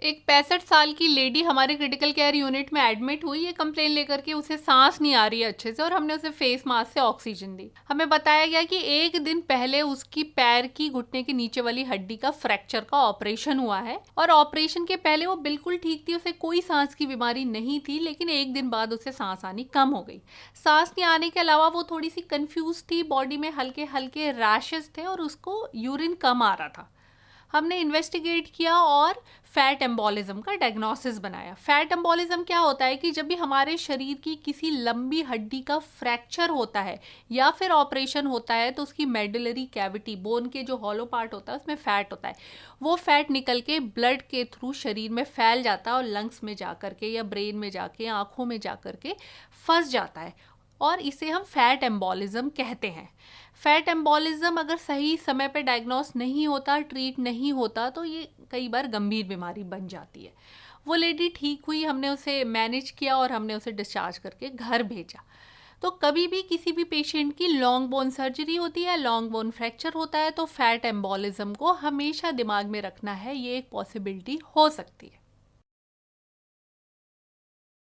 एक 65 साल की लेडी हमारे क्रिटिकल केयर यूनिट में एडमिट हुई। ये कंप्लेन लेकर के उसे सांस नहीं आ रही है अच्छे से और हमने उसे फेस मास्क से ऑक्सीजन दी। हमें बताया गया कि एक दिन पहले उसकी पैर की घुटने के नीचे वाली हड्डी का फ्रैक्चर का ऑपरेशन हुआ है और ऑपरेशन के पहले वो बिल्कुल ठीक थी, उसे कोई सांस की बीमारी नहीं थी, लेकिन एक दिन बाद उसे सांस आनी कम हो गई। सांस नहीं आने के अलावा वो थोड़ी सी कंफ्यूज थी, बॉडी में हल्के हल्के रैशेस थे और उसको यूरिन कम आ रहा था। हमने इन्वेस्टिगेट किया और फैट एम्बोलिज्म का डायग्नोसिस बनाया। फैट एम्बोलिज्म क्या होता है कि जब भी हमारे शरीर की किसी लंबी हड्डी का फ्रैक्चर होता है या फिर ऑपरेशन होता है तो उसकी मेडुलरी कैविटी, बोन के जो हॉलो पार्ट होता है उसमें फैट होता है, वो फैट निकल के ब्लड के थ्रू शरीर में फैल जाता है और लंग्स में जा करके या ब्रेन में जाके आंखों में जा करके फंस जाता है और इसे हम फैट एम्बोलिज्म कहते हैं। फैट एम्बोलिज्म अगर सही समय पे डायग्नोस नहीं होता, ट्रीट नहीं होता, तो ये कई बार गंभीर बीमारी बन जाती है। वो लेडी ठीक हुई, हमने उसे मैनेज किया और हमने उसे डिस्चार्ज करके घर भेजा। तो कभी भी किसी भी पेशेंट की लॉन्ग बोन सर्जरी होती है, लॉन्ग बोन फ्रैक्चर होता है, तो फैट एम्बोलिज्म को हमेशा दिमाग में रखना है, ये एक पॉसिबिलिटी हो सकती है।